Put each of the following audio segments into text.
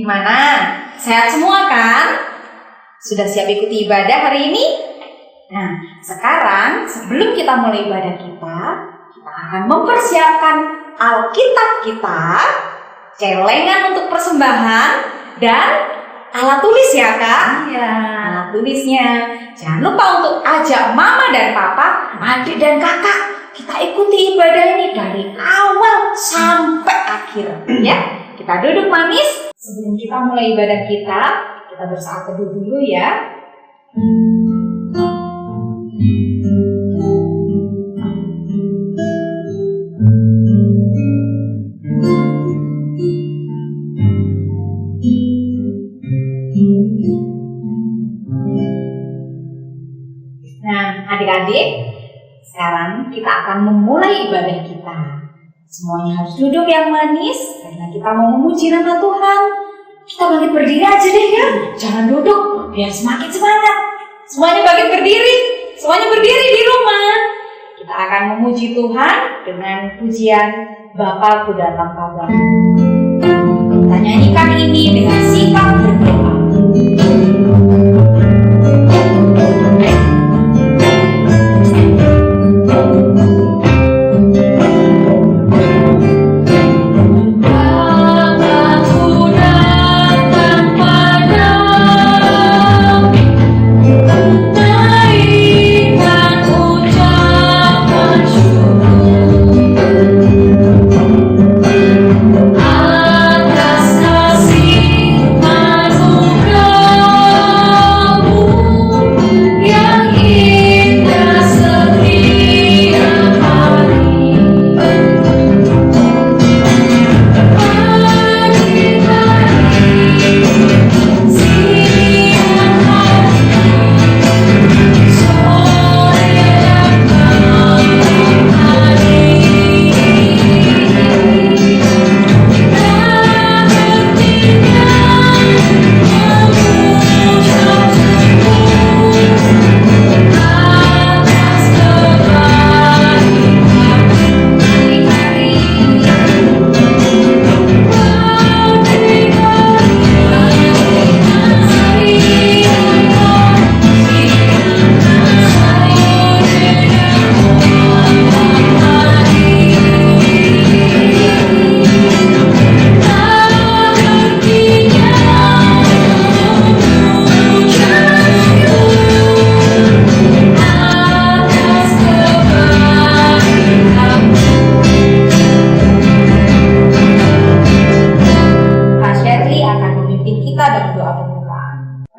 Gimana? Sehat semua kan? Sudah siap ikuti ibadah hari ini? Nah, sekarang sebelum kita mulai ibadah kita akan mempersiapkan Alkitab kita, celengan untuk persembahan, dan alat tulis ya Kak? Iya. Alat tulisnya. Jangan lupa untuk ajak mama dan papa, adik dan kakak. Kita ikuti ibadah ini dari awal sampai akhir. Ya, kita duduk manis. Sebelum kita mulai ibadah kita bersaat teduh dulu ya. Nah, adik-adik, sekarang kita akan memulai ibadah kita. Semuanya harus duduk yang manis karena kita mau memuji nama Tuhan. Kita bangkit berdiri aja deh ya. Jangan duduk biar semakin semangat. Semuanya bangkit berdiri. Semuanya berdiri di rumah. Kita akan memuji Tuhan dengan pujian Bapakku datang padamu. Kita nyanyikan ini dengan sikap berdoa.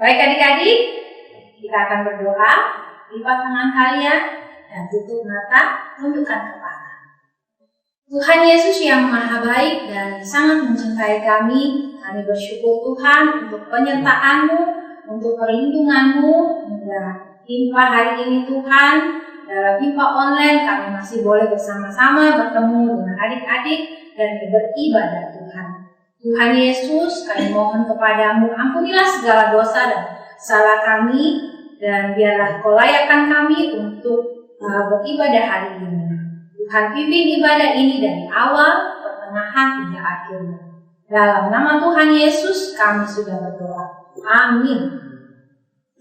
Baik adik-adik, kita akan berdoa, lipat tangan kalian dan tutup mata, tundukkan kepala. Tuhan Yesus yang maha baik dan sangat mencintai kami bersyukur Tuhan untuk penyertaan-Mu, untuk perlindungan-Mu hingga himpa hari ini Tuhan. Dalam himpa online kami masih boleh bersama-sama bertemu dengan adik-adik dan beribadah Tuhan. Tuhan Yesus, kami mohon kepadamu, ampunilah segala dosa dan salah kami, dan biarlah Kau layakkan kami untuk beribadah hari ini. Tuhan pimpin ibadah ini dari awal, pertengahan, hingga akhirnya. Dalam nama Tuhan Yesus kami sudah berdoa. Amin.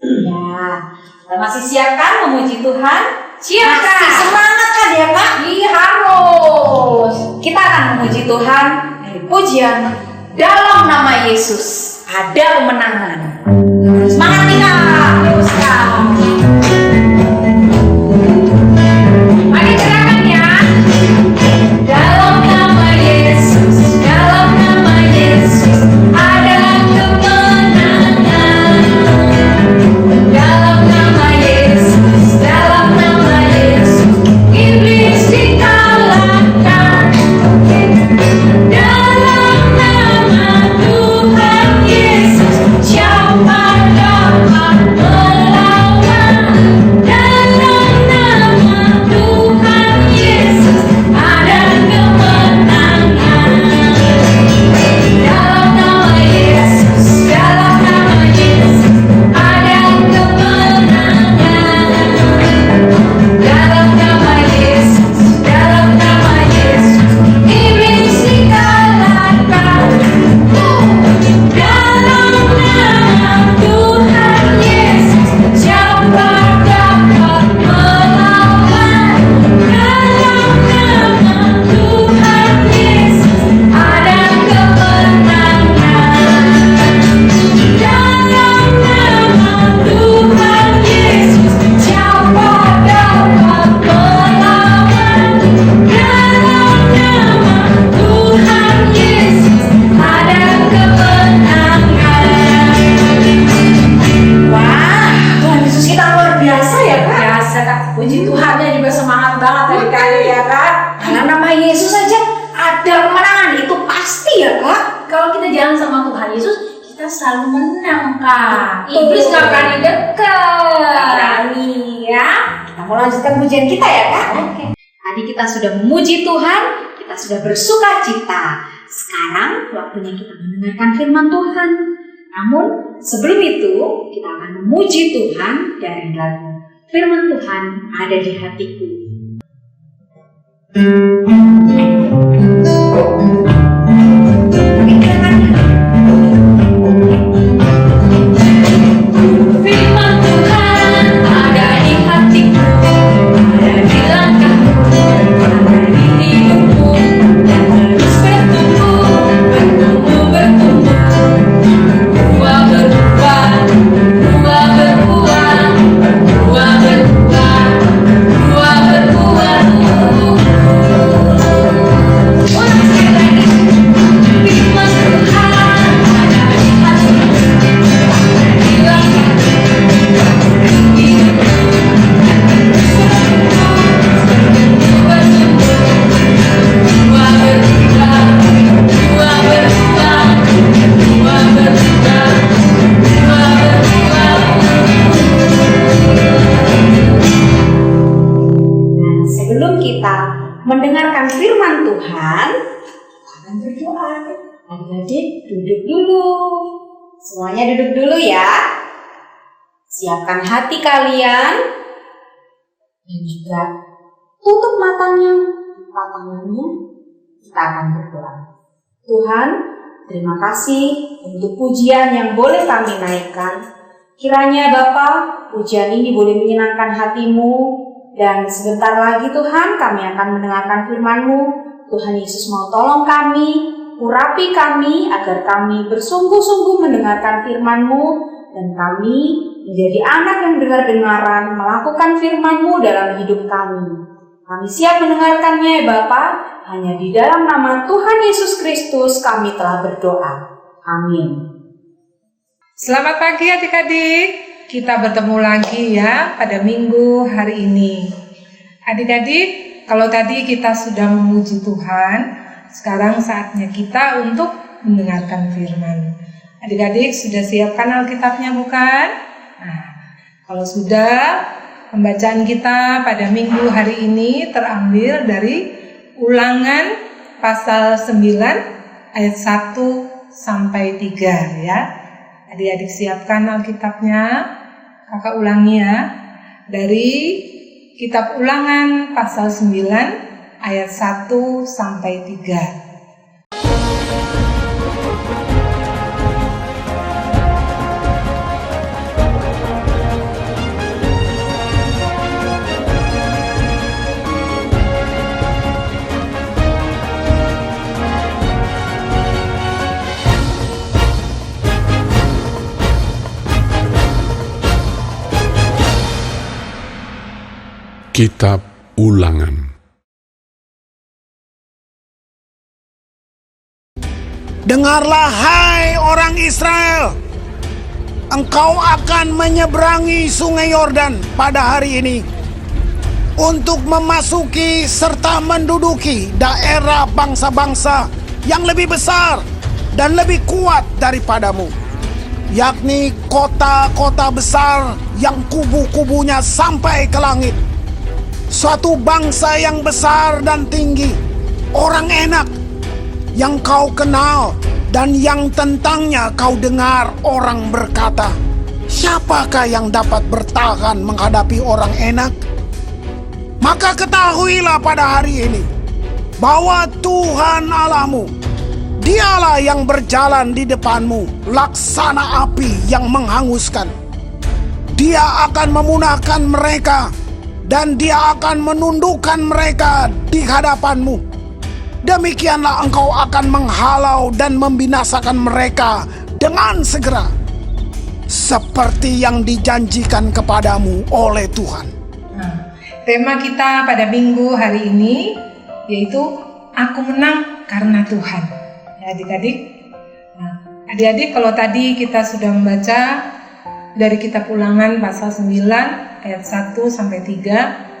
Ya, kita masih siap kan memuji Tuhan? Siap kan? Masih semangat kan ya Kak? Iya harus. Kita akan memuji Tuhan dari pujian dalam nama Yesus ada kemenangan. Semangat nih Kak. Terus Kak. Mari gerakan ya. Dalam nama Yesus, dalam nama Yesus ada kemenangan. Dalam nama Yesus, dalam nama Yesus iblis dikalahkan. Dalam nama Tuhan Yesus siapa dapat Puji Tuhannya juga semangat banget adik-adik ya Kak. Karena nama Yesus saja ada kemenangan, itu pasti ya Kak. Kalau kita jalan sama Tuhan Yesus, kita selalu menang Kak. Iblis gak berani dekat. Berani ya. Kita mau lanjutkan pujian kita ya Kak. Oke. Tadi kita sudah memuji Tuhan, kita sudah bersuka cita. Sekarang waktunya kita mendengarkan firman Tuhan. Namun sebelum itu kita akan memuji Tuhan dari lagu Firman Tuhan Ada di Hatiku. Firman Tuhan ada di hatiku, ada di langkahku, ada di hidupku, dan terus bertumbuh, bertumbuh. Buah berbuah, buah berbuah, buah berbuah, buah berbuah. Ulang sekali lagi. Firman Tuhan ada di hatiku, ada di langkahku, ada di hidupku, dan terus bertumbuh, bertumbuh. Buah berbuah, buah berbuah, buah berbuah, buah berbuah. Nah, sebelum kita mendengarkan firman Tuhan, kita akan berdoa. Adik-adik duduk dulu. Semuanya duduk dulu ya. Siapkan hati kalian. Dan juga tutup matanya, buka tangannya. Kita akan berdoa. Tuhan, terima kasih untuk pujian yang boleh kami naikkan. Kiranya Bapa, pujian ini boleh menyenangkan hatimu. Dan sebentar lagi Tuhan, kami akan mendengarkan firman-Mu. Tuhan Yesus mau tolong kami, urapi kami, agar kami bersungguh-sungguh mendengarkan firman-Mu. Dan kami menjadi anak yang dengar-dengaran, melakukan firman-Mu dalam hidup kami. Kami siap mendengarkannya ya Bapa. Hanya di dalam nama Tuhan Yesus Kristus kami telah berdoa. Amin. Selamat pagi adik-adik. Kita bertemu lagi ya pada minggu hari ini. Adik-adik, kalau tadi kita sudah memuji Tuhan, sekarang saatnya kita untuk mendengarkan firman. Adik-adik sudah siapkan Alkitabnya bukan? Nah, kalau sudah, pembacaan kita pada minggu hari ini terambil dari Ulangan pasal 9 ayat 1 sampai 3 ya. Adik-adik siapkan Alkitabnya, kakak ulangi ya. Dari kitab Ulangan pasal 9 ayat 1 sampai 3. Kitab Ulangan. Dengarlah hai orang Israel, engkau akan menyeberangi sungai Yordan pada hari ini untuk memasuki serta menduduki daerah bangsa-bangsa yang lebih besar dan lebih kuat daripadamu, yakni kota-kota besar yang kubu-kubunya sampai ke langit. Suatu bangsa yang besar dan tinggi, orang enak yang kau kenal dan yang tentangnya kau dengar orang berkata, siapakah yang dapat bertahan menghadapi orang enak? Maka ketahuilah pada hari ini bahwa Tuhan Allahmu, Dialah yang berjalan di depanmu laksana api yang menghanguskan. Dia akan memunahkan mereka dan Dia akan menundukkan mereka di hadapanmu. Demikianlah engkau akan menghalau dan membinasakan mereka dengan segera, seperti yang dijanjikan kepadamu oleh Tuhan. Tema kita pada minggu hari ini yaitu Aku menang karena Tuhan. Ya adik-adik. Nah, adik-adik kalau tadi kita sudah membaca dari kitab Ulangan pasal 9 ayat 1 sampai 3.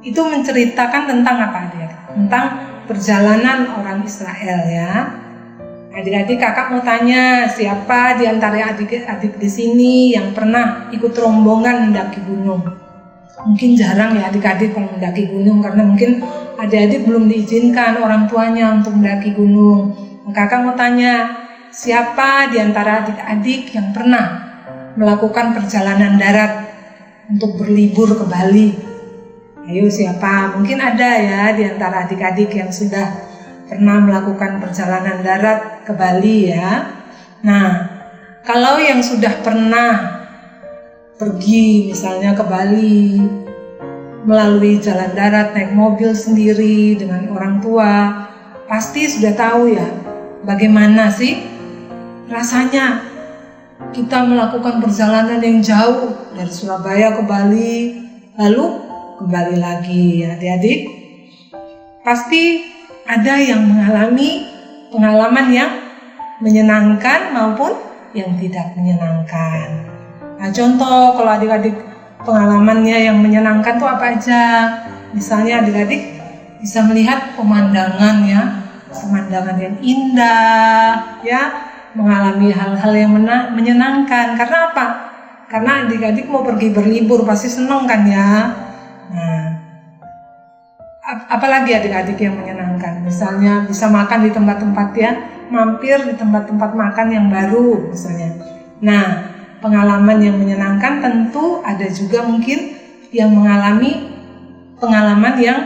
Itu menceritakan tentang apa dia? Tentang perjalanan orang Israel ya. Adik-adik, kakak mau tanya, siapa di antara adik-adik di sini yang pernah ikut rombongan mendaki gunung? Mungkin jarang ya adik-adik kalau mendaki gunung, karena mungkin adik-adik belum diizinkan orang tuanya untuk mendaki gunung. Kakak mau tanya, siapa di antara adik-adik yang pernah melakukan perjalanan darat untuk berlibur ke Bali? Ayo siapa? Mungkin ada ya di antara adik-adik yang sudah pernah melakukan perjalanan darat ke Bali ya. Nah, kalau yang sudah pernah pergi misalnya ke Bali melalui jalan darat naik mobil sendiri dengan orang tua, pasti sudah tahu ya bagaimana sih rasanya kita melakukan perjalanan yang jauh dari Surabaya ke Bali lalu kembali lagi ya adik-adik. Pasti ada yang mengalami pengalaman yang menyenangkan maupun yang tidak menyenangkan. Nah, contoh kalau adik-adik pengalamannya yang menyenangkan tuh apa aja? Misalnya adik-adik bisa melihat pemandangan ya, pemandangan yang indah ya, mengalami hal-hal yang menyenangkan. Karena apa? Karena adik-adik mau pergi berlibur pasti senang kan ya. Nah, apalagi adik-adik yang menyenangkan, misalnya bisa makan di tempat-tempat ya, mampir di tempat-tempat makan yang baru misalnya. Nah, pengalaman yang menyenangkan tentu ada juga mungkin yang mengalami pengalaman yang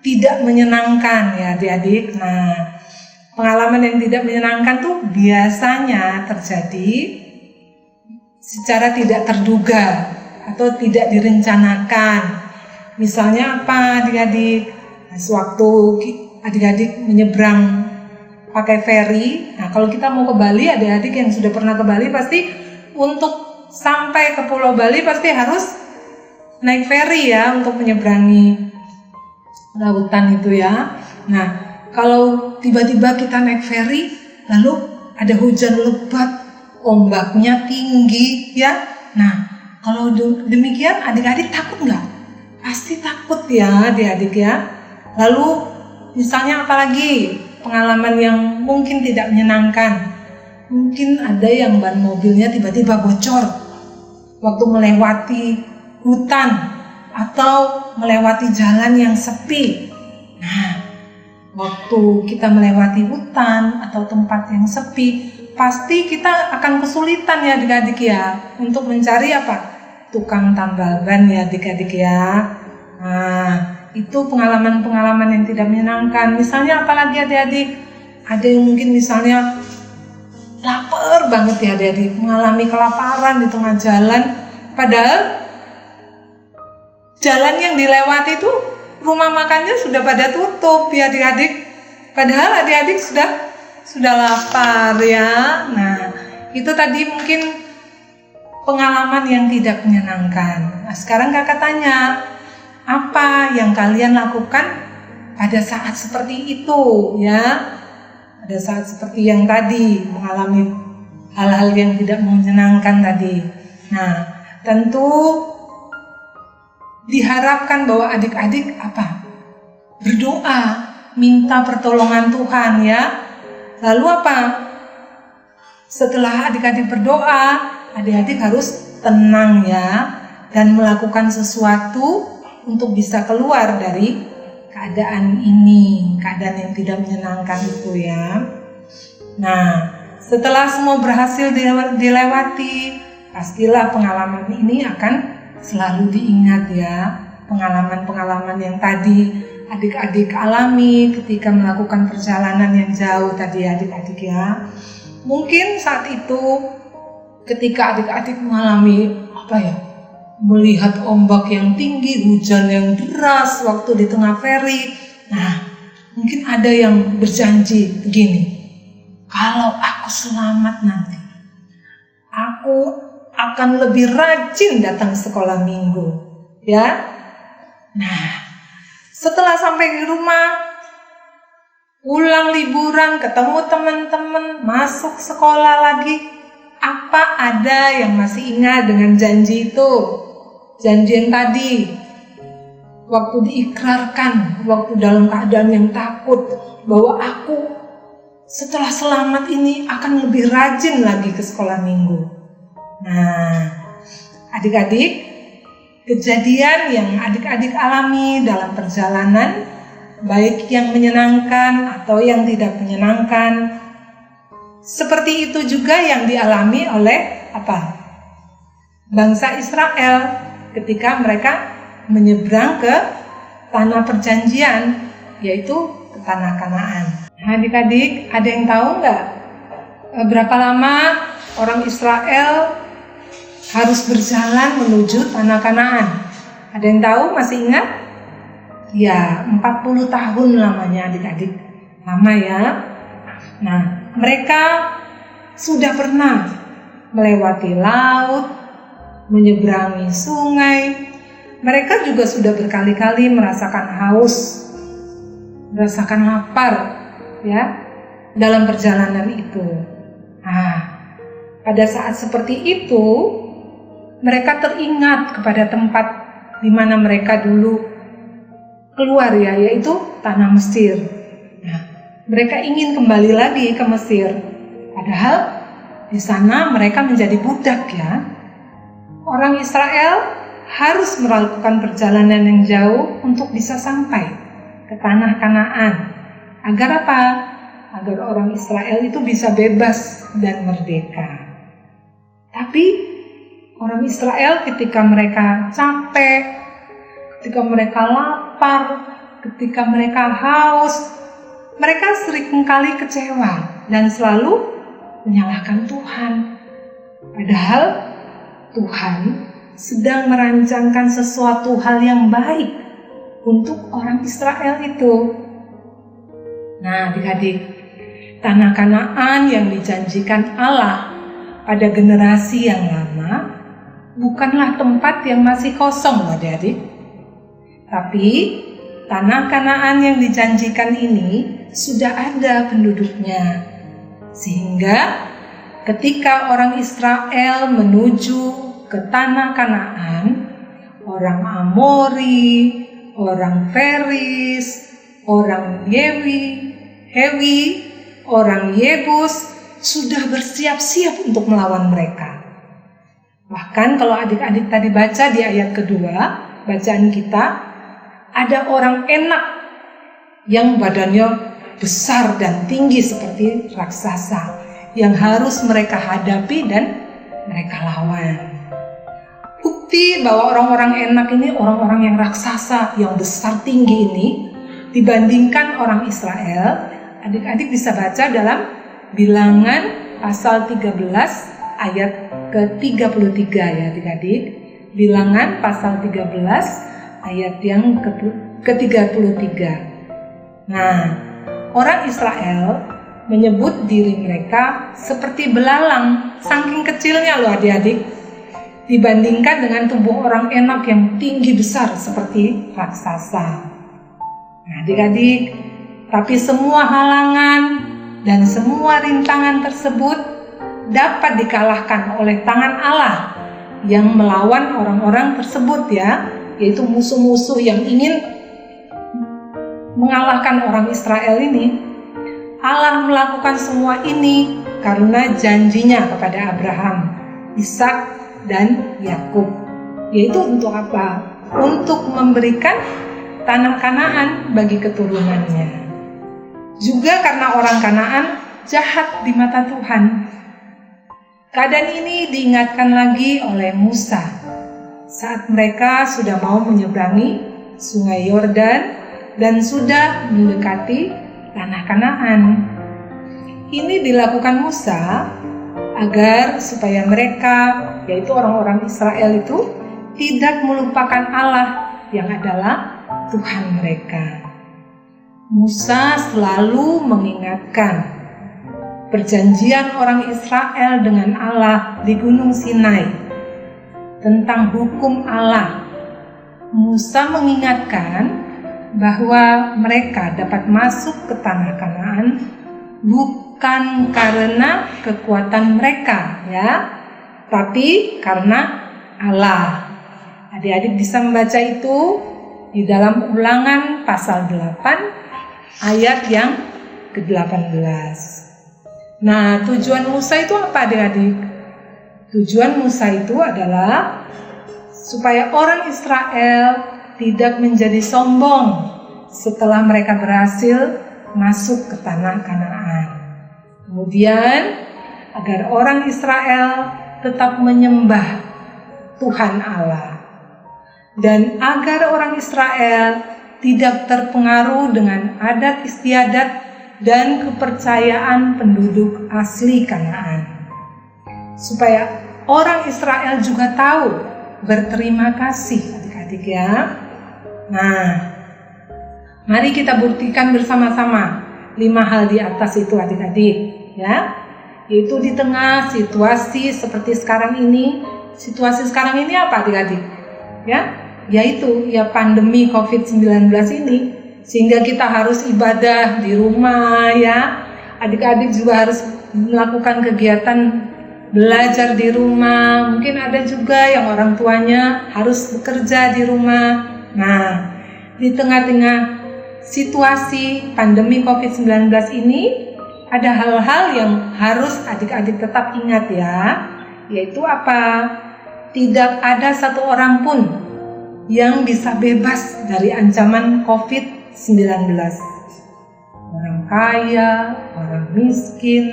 tidak menyenangkan ya adik-adik. Nah, pengalaman yang tidak menyenangkan tuh biasanya terjadi secara tidak terduga atau tidak direncanakan. Misalnya apa adik-adik? Sewaktu adik-adik menyeberang pakai feri. Nah, kalau kita mau ke Bali, adik-adik yang sudah pernah ke Bali pasti untuk sampai ke Pulau Bali pasti harus naik feri ya untuk menyeberangi lautan itu ya. Nah, kalau tiba-tiba kita naik feri lalu ada hujan lebat, ombaknya tinggi ya. Nah, kalau demikian adik-adik takut nggak? Pasti takut ya adik-adik ya. Lalu misalnya apalagi pengalaman yang mungkin tidak menyenangkan. Mungkin ada yang ban mobilnya tiba-tiba bocor waktu melewati hutan atau melewati jalan yang sepi. Nah, waktu kita melewati hutan atau tempat yang sepi, pasti kita akan kesulitan ya adik-adik ya untuk mencari apa? Tukang tambal ban ya adik-adik ya. Nah, itu pengalaman-pengalaman yang tidak menyenangkan. Misalnya apalagi adik-adik? Ada yang mungkin misalnya lapar banget ya adik-adik, mengalami kelaparan di tengah jalan, padahal jalan yang dilewati itu rumah makannya sudah pada tutup ya adik-adik. Padahal adik-adik sudah lapar ya. Nah, itu tadi mungkin pengalaman yang tidak menyenangkan. Nah, sekarang kakak tanya, apa yang kalian lakukan pada saat seperti itu ya? Pada saat seperti yang tadi, mengalami hal-hal yang tidak menyenangkan tadi. Nah, tentu diharapkan bahwa adik-adik apa? Berdoa, minta pertolongan Tuhan ya. Lalu apa? Setelah adik-adik berdoa, adik-adik harus tenang ya dan melakukan sesuatu untuk bisa keluar dari keadaan ini, keadaan yang tidak menyenangkan itu ya. Nah, setelah semua berhasil dilewati, pastilah pengalaman ini akan selalu diingat ya. Pengalaman-pengalaman yang tadi adik-adik alami ketika melakukan perjalanan yang jauh tadi adik-adik ya. Mungkin saat itu ketika adik-adik mengalami melihat ombak yang tinggi, hujan yang deras waktu di tengah feri. Nah, mungkin ada yang berjanji begini, kalau aku selamat nanti, aku akan lebih rajin datang sekolah minggu, ya. Nah, setelah sampai di rumah, pulang liburan, ketemu teman-teman, masuk sekolah lagi, Apa ada yang masih ingat dengan janji itu? Janji yang tadi, waktu diikrarkan, waktu dalam keadaan yang takut, bahwa aku setelah selamat ini akan lebih rajin lagi ke sekolah minggu. Nah, adik-adik, kejadian yang adik-adik alami dalam perjalanan, baik yang menyenangkan atau yang tidak menyenangkan, seperti itu juga yang dialami oleh bangsa Israel ketika mereka menyeberang ke tanah perjanjian, yaitu ke tanah Kanaan. Adik-adik, ada yang tahu nggak berapa lama orang Israel harus berjalan menuju tanah Kanaan? Ada yang tahu, masih ingat? Ya, 40 tahun lamanya adik-adik. Lama ya. Nah, mereka sudah pernah melewati laut, menyeberangi sungai. Mereka juga sudah berkali-kali merasakan haus, merasakan lapar, ya, dalam perjalanan itu. Nah, pada saat seperti itu, mereka teringat kepada tempat di mana mereka dulu keluar, ya, yaitu tanah Mesir. Nah, mereka ingin kembali lagi ke Mesir, padahal di sana mereka menjadi budak, ya. Orang Israel harus melakukan perjalanan yang jauh untuk bisa sampai ke tanah Kanaan. Agar apa? Agar orang Israel itu bisa bebas dan merdeka. Tapi orang Israel ketika mereka capek, ketika mereka lapar, ketika mereka haus, mereka seringkali kecewa dan selalu menyalahkan Tuhan. Padahal Tuhan sedang merancangkan sesuatu hal yang baik untuk orang Israel itu. Nah, adik-adik, tanah Kanaan yang dijanjikan Allah pada generasi yang lama bukanlah tempat yang masih kosong, adik-adik. Tapi tanah Kanaan yang dijanjikan ini sudah ada penduduknya. Sehingga ketika orang Israel menuju ke tanah Kanaan, orang Amori, orang Feris, orang Hewi, orang Yebus sudah bersiap-siap untuk melawan mereka. Bahkan kalau adik-adik tadi baca di ayat kedua, bacaan kita, ada orang Enak yang badannya besar dan tinggi seperti raksasa yang harus mereka hadapi dan mereka lawan. Bukti bahwa orang-orang Enak ini orang-orang yang raksasa, yang besar tinggi ini dibandingkan orang Israel, adik-adik bisa baca dalam Bilangan pasal 13 ayat ke-33 ya adik-adik. Bilangan pasal 13 ayat yang ke-33. Nah, orang Israel menyebut diri mereka seperti belalang, saking kecilnya loh adik-adik, dibandingkan dengan tubuh orang Enak yang tinggi besar seperti raksasa. Nah, adik-adik, tapi semua halangan dan semua rintangan tersebut dapat dikalahkan oleh tangan Allah yang melawan orang-orang tersebut, ya, yaitu musuh-musuh yang ingin mengalahkan orang Israel ini. Allah melakukan semua ini karena janjinya kepada Abraham, Ishak, dan Yakub, yaitu untuk apa? Untuk memberikan tanah Kanaan bagi keturunannya. Juga karena orang Kanaan jahat di mata Tuhan. Keadaan ini diingatkan lagi oleh Musa saat mereka sudah mau menyeberangi Sungai Yordan dan sudah mendekati tanah Kanaan. Ini dilakukan Musa agar supaya mereka, yaitu orang-orang Israel itu, tidak melupakan Allah yang adalah Tuhan mereka. Musa selalu mengingatkan perjanjian orang Israel dengan Allah di Gunung Sinai tentang hukum Allah. Musa mengingatkan bahwa mereka dapat masuk ke tanah Kanaan bukan karena kekuatan mereka ya, tapi karena Allah. Adik-adik bisa membaca itu di dalam Ulangan pasal 8 ayat yang ke-18. Nah, tujuan Musa itu apa adik-adik? Tujuan Musa itu adalah supaya orang Israel tidak menjadi sombong setelah mereka berhasil masuk ke tanah Kanaan. Kemudian agar orang Israel tetap menyembah Tuhan Allah. Dan agar orang Israel tidak terpengaruh dengan adat istiadat dan kepercayaan penduduk asli Kanaan. Supaya orang Israel juga tahu berterima kasih adik-adik ya. Nah, mari kita buktikan bersama-sama 5 hal di atas itu adik-adik ya. Yaitu di tengah situasi seperti sekarang ini. Situasi sekarang ini apa adik-adik? Ya, yaitu ya pandemi COVID-19 ini, sehingga kita harus ibadah di rumah ya. Adik-adik juga harus melakukan kegiatan belajar di rumah. Mungkin ada juga yang orang tuanya harus bekerja di rumah. Nah, di tengah-tengah situasi pandemi COVID-19 ini, ada hal-hal yang harus adik-adik tetap ingat ya. Yaitu apa? Tidak ada satu orang pun yang bisa bebas dari ancaman COVID-19. Orang kaya, orang miskin,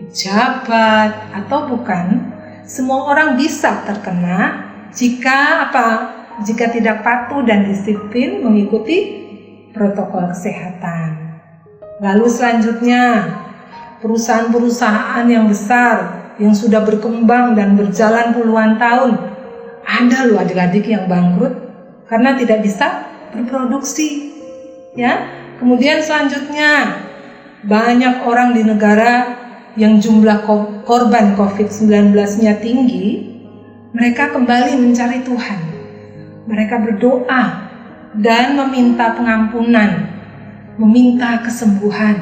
pejabat atau bukan, semua orang bisa terkena jika apa? Jika tidak patuh dan disiplin mengikuti protokol kesehatan. Lalu selanjutnya, perusahaan-perusahaan yang besar yang sudah berkembang dan berjalan puluhan tahun, ada loh adik-adik yang bangkrut karena tidak bisa berproduksi ya. Kemudian selanjutnya, banyak orang di negara yang jumlah korban COVID-19-nya tinggi, mereka kembali mencari Tuhan. Mereka berdoa dan meminta pengampunan, meminta kesembuhan.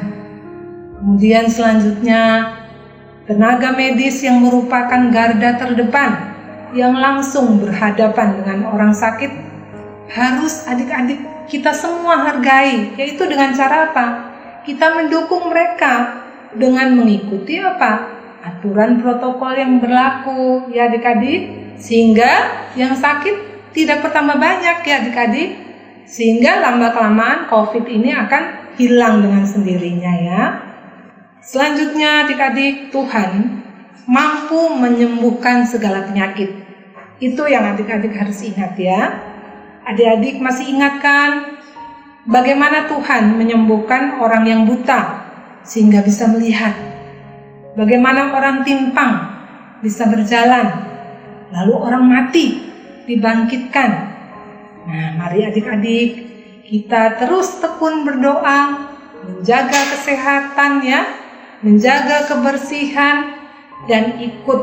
Kemudian selanjutnya, tenaga medis yang merupakan garda terdepan yang langsung berhadapan dengan orang sakit harus adik-adik kita semua hargai, yaitu dengan cara apa? Kita mendukung mereka dengan mengikuti apa? Aturan protokol yang berlaku ya adik-adik, sehingga yang sakit tidak bertambah banyak ya adik-adik, sehingga lama-kelamaan COVID ini akan hilang dengan sendirinya ya. Selanjutnya adik-adik, Tuhan mampu menyembuhkan segala penyakit. Itu yang adik-adik harus ingat ya. Adik-adik masih ingatkan bagaimana Tuhan menyembuhkan orang yang buta sehingga bisa melihat. Bagaimana orang timpang bisa berjalan, lalu orang mati dibangkitkan. Nah, mari adik-adik kita terus tekun berdoa, menjaga kesehatan ya, menjaga kebersihan, dan ikut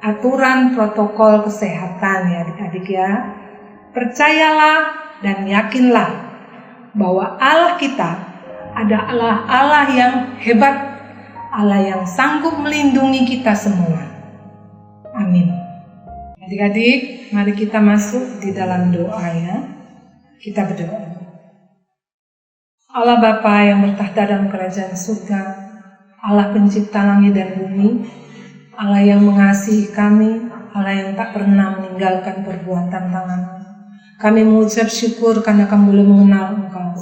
aturan protokol kesehatan ya adik-adik ya. Percayalah dan yakinlah bahwa Allah kita adalah Allah yang hebat, Allah yang sanggup melindungi kita semua. Amin. Adik-adik, mari kita masuk di dalam doa ya. Kita berdoa. Allah Bapa yang bertahta dalam kerajaan surga, Allah pencipta langit dan bumi, Allah yang mengasihi kami, Allah yang tak pernah meninggalkan perbuatan tangan. Kami mengucap syukur karena kami boleh mengenal Engkau.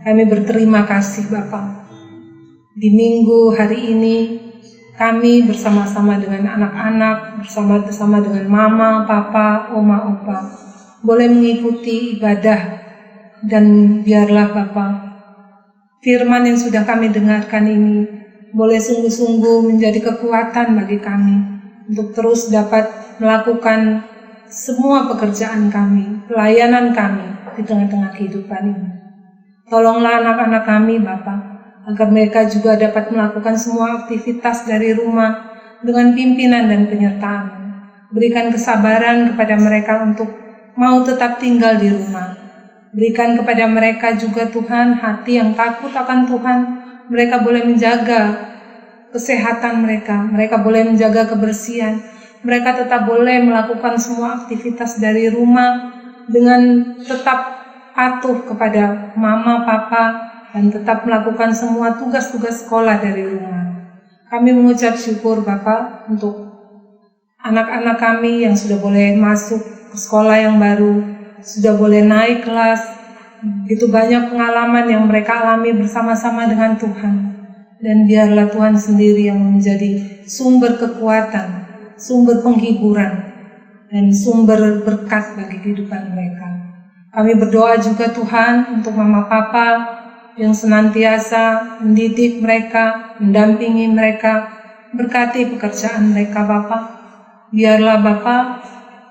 Kami berterima kasih Bapa. Di minggu hari ini, kami bersama-sama dengan anak-anak, bersama-sama dengan mama, papa, oma, opa, boleh mengikuti ibadah. Dan biarlah Bapa, firman yang sudah kami dengarkan ini boleh sungguh-sungguh menjadi kekuatan bagi kami untuk terus dapat melakukan semua pekerjaan kami, pelayanan kami di tengah-tengah kehidupan ini. Tolonglah anak-anak kami Bapa, agar mereka juga dapat melakukan semua aktivitas dari rumah dengan pimpinan dan penyertaan. Berikan kesabaran kepada mereka untuk mau tetap tinggal di rumah. Berikan kepada mereka juga Tuhan hati yang takut akan Tuhan mereka boleh menjaga kesehatan mereka boleh menjaga kebersihan, mereka tetap boleh melakukan semua aktivitas dari rumah dengan tetap patuh kepada mama, papa, dan tetap melakukan semua tugas-tugas sekolah dari rumah. Kami mengucap syukur Bapak untuk anak-anak kami yang sudah boleh masuk ke sekolah yang baru, sudah boleh naik kelas. Begitu banyak pengalaman yang mereka alami bersama-sama dengan Tuhan. Dan biarlah Tuhan sendiri yang menjadi sumber kekuatan, sumber penghiburan, dan sumber berkat bagi kehidupan mereka. Kami berdoa juga Tuhan untuk mama papa yang senantiasa mendidik mereka, mendampingi mereka, berkati pekerjaan mereka Bapa. Biarlah Bapa,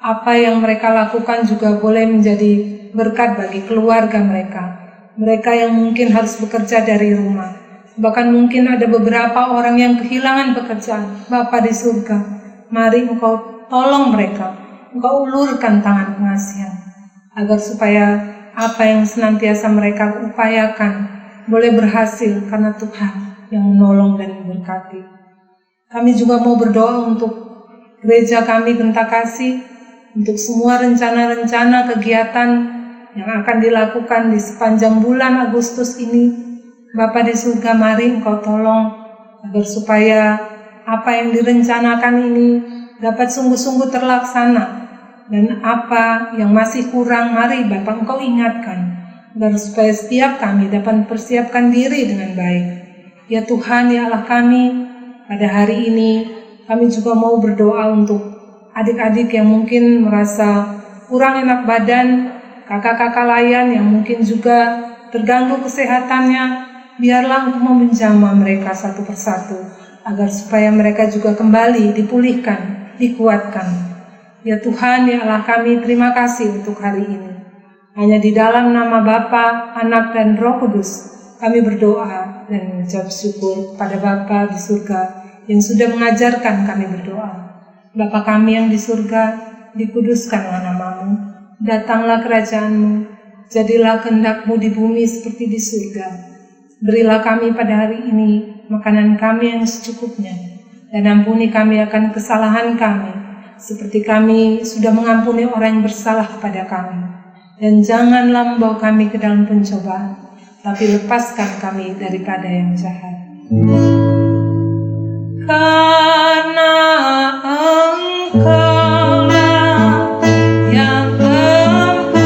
apa yang mereka lakukan juga boleh menjadi berkat bagi keluarga mereka. Mereka yang mungkin harus bekerja dari rumah. Bahkan mungkin ada beberapa orang yang kehilangan pekerjaan. Bapa di surga, mari Engkau tolong mereka. Engkau ulurkan tangan pengasihan. Agar supaya apa yang senantiasa mereka upayakan boleh berhasil karena Tuhan yang menolong dan memberkati. Kami juga mau berdoa untuk gereja kami Genta Kasih, untuk semua rencana-rencana kegiatan yang akan dilakukan di sepanjang bulan Agustus ini. Bapa di surga, mari Engkau tolong agar supaya apa yang direncanakan ini dapat sungguh-sungguh terlaksana. Dan apa yang masih kurang, mari Bapa Engkau ingatkan agar supaya setiap kami dapat mempersiapkan diri dengan baik. Ya Tuhan, ya Allah kami, pada hari ini kami juga mau berdoa untuk adik-adik yang mungkin merasa kurang enak badan, kakak-kakak layan yang mungkin juga terganggu kesehatannya. Biarlah Engkau menjamah mereka satu persatu, agar supaya mereka juga kembali dipulihkan, dikuatkan. Ya Tuhan, ya Allah kami, terima kasih untuk hari ini. Hanya di dalam nama Bapa, Anak, dan Roh Kudus, kami berdoa dan mengucap syukur kepada Bapa di surga yang sudah mengajarkan kami berdoa. Bapa kami yang di surga, dikuduskanlah nama-Mu, datanglah kerajaan-Mu, jadilah kehendak-Mu di bumi seperti di surga. Berilah kami pada hari ini makanan kami yang secukupnya, dan ampuni kami akan kesalahan kami, seperti kami sudah mengampuni orang yang bersalah kepada kami. Dan janganlah membawa kami ke dalam pencobaan, tapi lepaskan kami daripada yang jahat. Karena Engkaulah yang mempunyai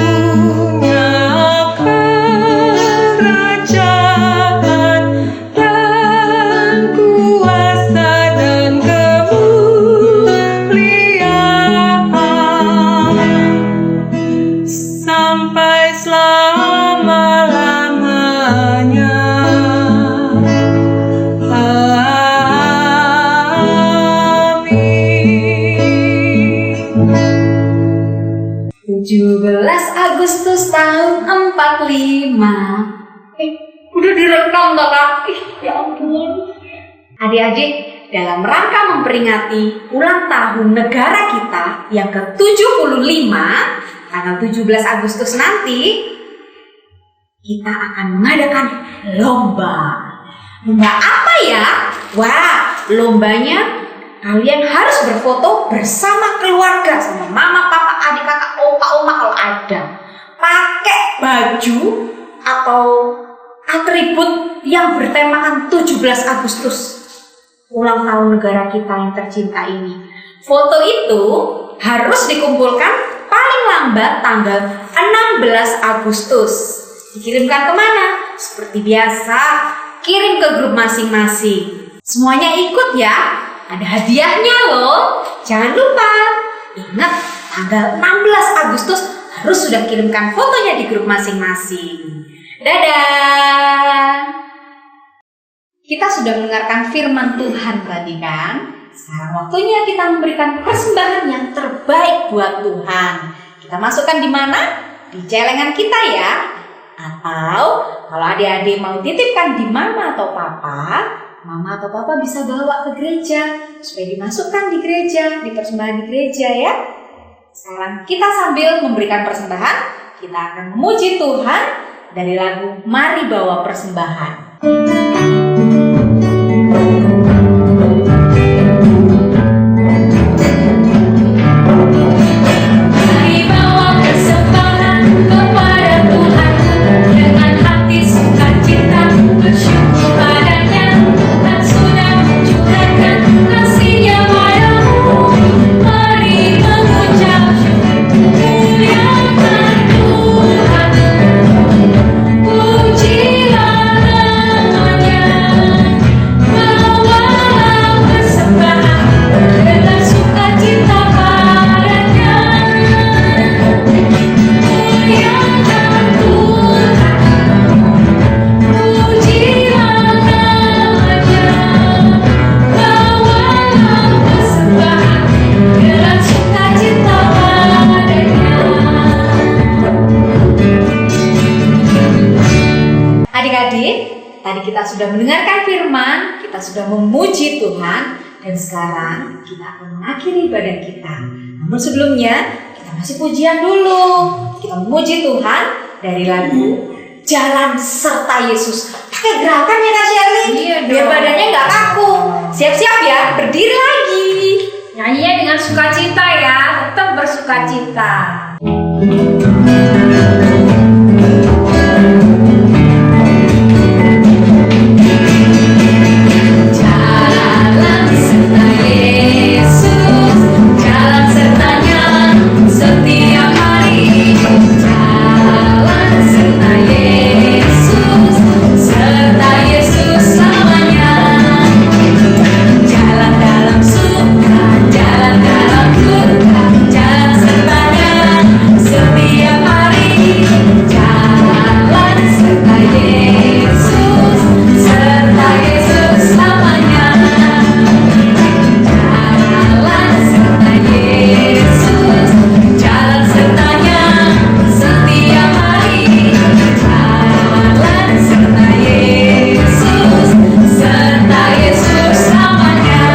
kerajaan dan kuasa dan kemuliaan sampai selama-lamanya. Amin. 17 Agustus tahun 45. Udah direkam gak Kak? Ya ampun. Adik-adik, dalam rangka memperingati ulang tahun negara kita yang ke-75, tanggal 17 Agustus nanti, kita akan mengadakan lomba. Lomba apa ya? Wah, lombanya kalian harus berfoto bersama keluarga, sama mama, papa, adik, kakak, opa, oma kalau ada. Pakai baju atau atribut yang bertemakan 17 Agustus, ulang tahun negara kita yang tercinta ini. Foto itu harus dikumpulkan paling lambat tanggal 16 Agustus. Dikirimkan kemana? Seperti biasa, kirim ke grup masing-masing. Semuanya ikut ya, ada hadiahnya loh. Jangan lupa, ingat tanggal 16 Agustus harus sudah kirimkan fotonya di grup masing-masing. Dadah! Kita sudah mendengarkan firman Tuhan tadi kan? Sekarang waktunya kita memberikan persembahan yang terbaik buat Tuhan. Kita masukkan di mana? Di celengan kita ya. Atau kalau adik-adik mau titipkan di mama atau papa, mama atau papa bisa bawa ke gereja supaya dimasukkan di gereja, dipersembahkan di gereja ya. Sekarang kita sambil memberikan persembahan, kita akan memuji Tuhan dari lagu Mari Bawa Persembahan. kita sudah mendengarkan firman, kita sudah memuji Tuhan, dan sekarang kita akan mengakhiri ibadah kita. Namun sebelumnya, kita masih pujian dulu. Kita memuji Tuhan dari lagu Jalan Serta Yesus. Pakai gerakan ya Kak Sherly? Iya dong. Biar badannya nggak kaku. Siap-siap ya, berdiri lagi. Nyanyinya dengan sukacita ya, tetap bersukacita. Jalan serta Yesus, jalan sertanya setiap hari. Jalan serta Yesus, serta Yesus selamanya. Jalan dalam suka, jalan dalam duka, jalan sertanya setiap hari. Jalan serta Yesus, serta Yesus selamanya. Jalan serta Yesus, jalan sertanya setiap hari. Jalan serta Yesus, serta Yesus selamanya.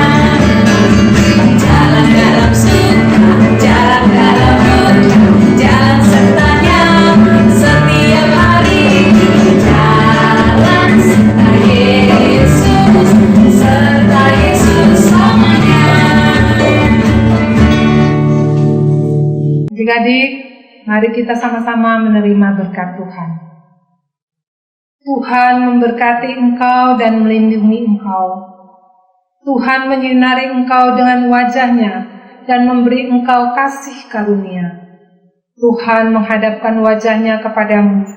Jalan dalam suka, jalan dalam duka, jalan sertanya setiap hari. Jalan serta Yesus, serta Yesus selamanya. Adik-adik, mari kita sama-sama menerima berkat Tuhan. Tuhan memberkati engkau dan melindungi engkau. Tuhan menyinari engkau dengan wajah-Nya dan memberi engkau kasih karunia. Tuhan menghadapkan wajah-Nya kepadamu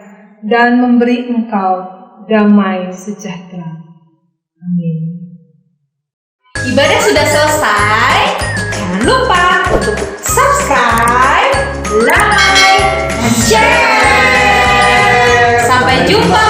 dan memberi engkau damai sejahtera. Amin. Ibadah sudah selesai. Jangan lupa untuk subscribe, like, dan share. Sampai jumpa.